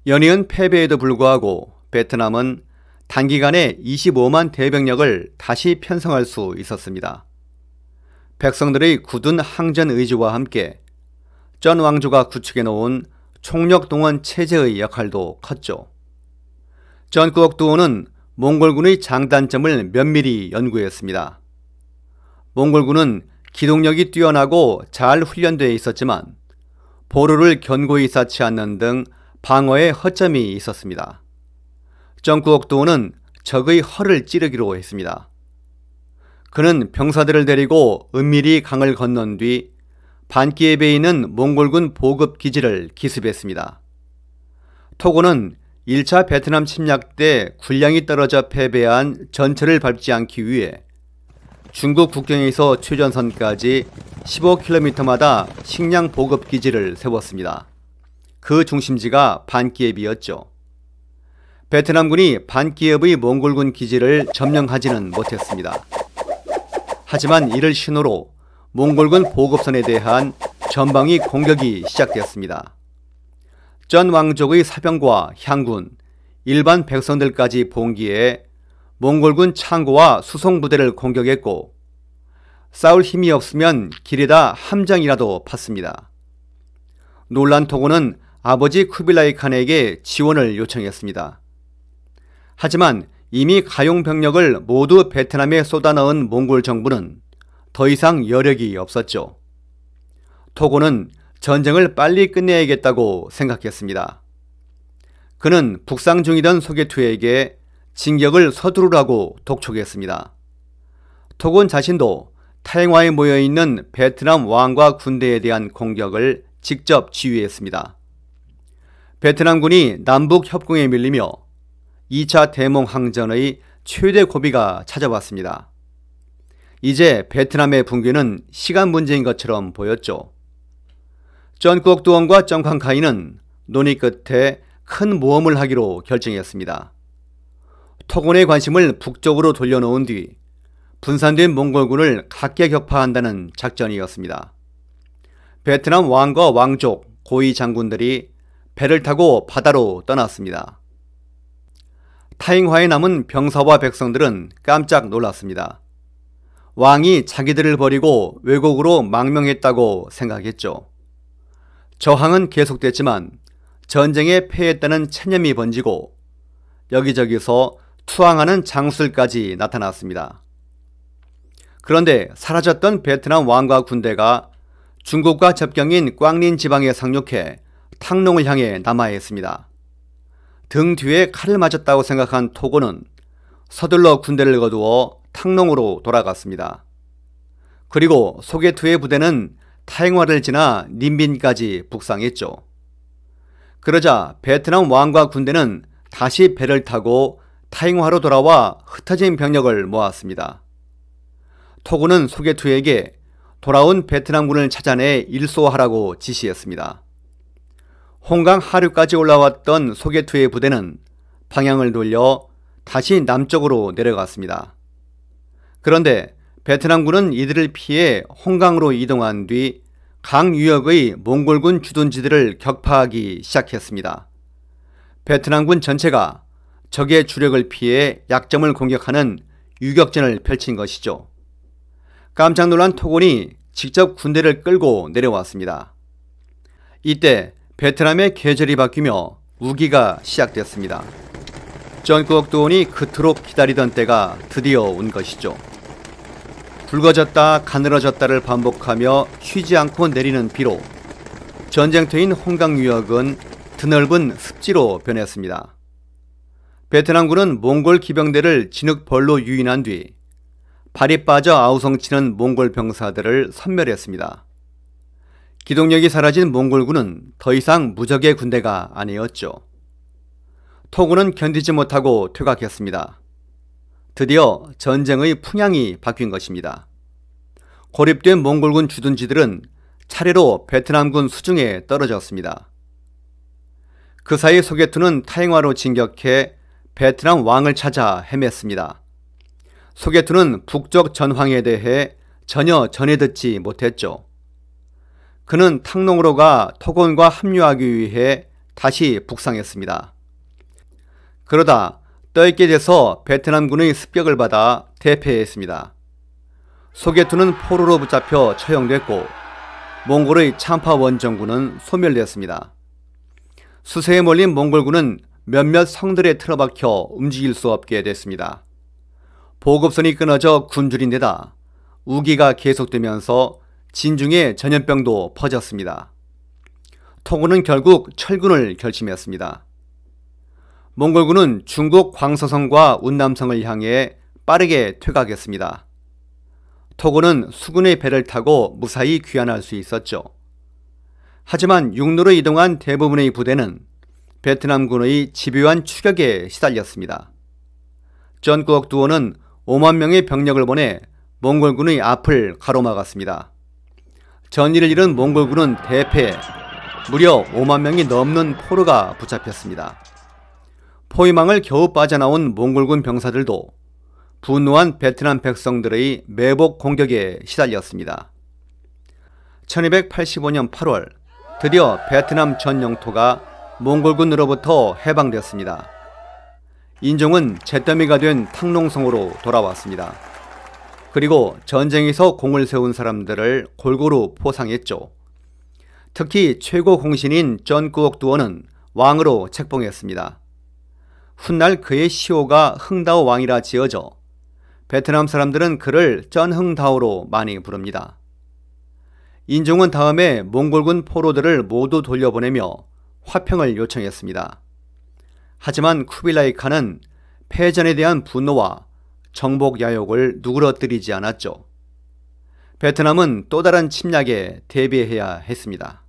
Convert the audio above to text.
연이은 패배에도 불구하고 베트남은 단기간에 25만 대병력을 다시 편성할 수 있었습니다. 백성들의 굳은 항전 의지와 함께 전 왕조가 구축해 놓은 총력 동원 체제의 역할도 컸죠. 전 꾸옥두오는 몽골군의 장단점을 면밀히 연구했습니다. 몽골군은 기동력이 뛰어나고 잘 훈련되어 있었지만 보루를 견고히 쌓지 않는 등 방어에 허점이 있었습니다. 전 꾸옥두오는 적의 허를 찌르기로 했습니다. 그는 병사들을 데리고 은밀히 강을 건넌 뒤 반기슭에 있는 몽골군 보급 기지를 기습했습니다. 토고는 1차 베트남 침략 때 군량이 떨어져 패배한 전철을 밟지 않기 위해 중국 국경에서 최전선까지 15km마다 식량 보급 기지를 세웠습니다. 그 중심지가 반기슭이었죠. 베트남군이 반기슭의 몽골군 기지를 점령하지는 못했습니다. 하지만 이를 신호로 몽골군 보급선에 대한 전방위 공격이 시작됐습니다. 전 왕족의 사병과 향군, 일반 백성들까지 봉기해 몽골군 창고와 수송부대를 공격했고 싸울 힘이 없으면 길에다 함정이라도 팠습니다. 놀란 토고는 아버지 쿠빌라이 칸에게 지원을 요청했습니다. 하지만 이미 가용 병력을 모두 베트남에 쏟아넣은 몽골 정부는 더 이상 여력이 없었죠. 토고는 전쟁을 빨리 끝내야겠다고 생각했습니다. 그는 북상 중이던 소개투에게 진격을 서두르라고 독촉했습니다. 토고는 자신도 타행화에 모여있는 베트남 왕과 군대에 대한 공격을 직접 지휘했습니다. 베트남군이 남북 협공에 밀리며 2차 대몽 항전의 최대 고비가 찾아왔습니다. 이제 베트남의 붕괴는 시간 문제인 것처럼 보였죠. 전 꾸옥두원과 정캉카이는 논의 끝에 큰 모험을 하기로 결정했습니다. 토곤의 관심을 북쪽으로 돌려놓은 뒤 분산된 몽골군을 각계 격파한다는 작전이었습니다. 베트남 왕과 왕족, 고위 장군들이 배를 타고 바다로 떠났습니다. 타행화에 남은 병사와 백성들은 깜짝 놀랐습니다. 왕이 자기들을 버리고 왜곡으로 망명했다고 생각했죠. 저항은 계속됐지만 전쟁에 패했다는 체념이 번지고 여기저기서 투항하는 장수들까지 나타났습니다. 그런데 사라졌던 베트남 왕과 군대가 중국과 접경인 꽝린 지방에 상륙해 탕농을 향해 남아야 했습니다. 등 뒤에 칼을 맞았다고 생각한 토고는 서둘러 군대를 거두어 탕농으로 돌아갔습니다. 그리고 소개투의 부대는 타행화를 지나 님빈까지 북상했죠. 그러자 베트남 왕과 군대는 다시 배를 타고 타행화로 돌아와 흩어진 병력을 모았습니다. 토고는 소개투에게 돌아온 베트남군을 찾아내 일소하라고 지시했습니다. 홍강 하류까지 올라왔던 소개투의 부대는 방향을 돌려 다시 남쪽으로 내려갔습니다. 그런데 베트남군은 이들을 피해 홍강으로 이동한 뒤 강 유역의 몽골군 주둔지들을 격파하기 시작했습니다. 베트남군 전체가 적의 주력을 피해 약점을 공격하는 유격전을 펼친 것이죠. 깜짝 놀란 토곤이 직접 군대를 끌고 내려왔습니다. 이때 베트남의 계절이 바뀌며 우기가 시작됐습니다. 전 꾸옥두원이 그토록 기다리던 때가 드디어 온 것이죠. 붉어졌다 가늘어졌다를 반복하며 쉬지 않고 내리는 비로 전쟁터인 홍강 유역은 드넓은 습지로 변했습니다. 베트남군은 몽골 기병대를 진흙벌로 유인한 뒤 발이 빠져 아우성치는 몽골 병사들을 섬멸했습니다. 기동력이 사라진 몽골군은 더 이상 무적의 군대가 아니었죠. 토군은 견디지 못하고 퇴각했습니다. 드디어 전쟁의 풍향이 바뀐 것입니다. 고립된 몽골군 주둔지들은 차례로 베트남군 수중에 떨어졌습니다. 그 사이 소개투는 타행화로 진격해 베트남 왕을 찾아 헤맸습니다. 소개투는 북쪽 전황에 대해 전혀 전해 듣지 못했죠. 그는 탕농으로 가 토곤과 합류하기 위해 다시 북상했습니다. 그러다 떠있게 돼서 베트남군의 습격을 받아 대패했습니다. 소개투는 포로로 붙잡혀 처형됐고 몽골의 참파 원정군은 소멸되었습니다. 수세에 몰린 몽골군은 몇몇 성들에 틀어박혀 움직일 수 없게 됐습니다. 보급선이 끊어져 굶주린데다 우기가 계속되면서 진중에 전염병도 퍼졌습니다. 토군은 결국 철군을 결심했습니다. 몽골군은 중국 광서성과 운남성을 향해 빠르게 퇴각했습니다. 토군은 수군의 배를 타고 무사히 귀환할 수 있었죠. 하지만 육로로 이동한 대부분의 부대는 베트남군의 집요한 추격에 시달렸습니다. 전꾸억 두오는 5만 명의 병력을 보내 몽골군의 앞을 가로막았습니다. 전의를 잃은 몽골군은 대패, 무려 5만 명이 넘는 포로가 붙잡혔습니다. 포위망을 겨우 빠져나온 몽골군 병사들도 분노한 베트남 백성들의 매복 공격에 시달렸습니다. 1285년 8월 드디어 베트남 전 영토가 몽골군으로부터 해방되었습니다. 인종은 잿더미가 된 탕농성으로 돌아왔습니다. 그리고 전쟁에서 공을 세운 사람들을 골고루 포상했죠. 특히 최고 공신인 전꾸옥 두오는 왕으로 책봉했습니다. 훗날 그의 시호가 흥다오 왕이라 지어져 베트남 사람들은 그를 쩐흥다오로 많이 부릅니다. 인종은 다음에 몽골군 포로들을 모두 돌려보내며 화평을 요청했습니다. 하지만 쿠빌라이 칸은 패전에 대한 분노와 정복 야욕을 누그러뜨리지 않았죠. 베트남은 또 다른 침략에 대비해야 했습니다.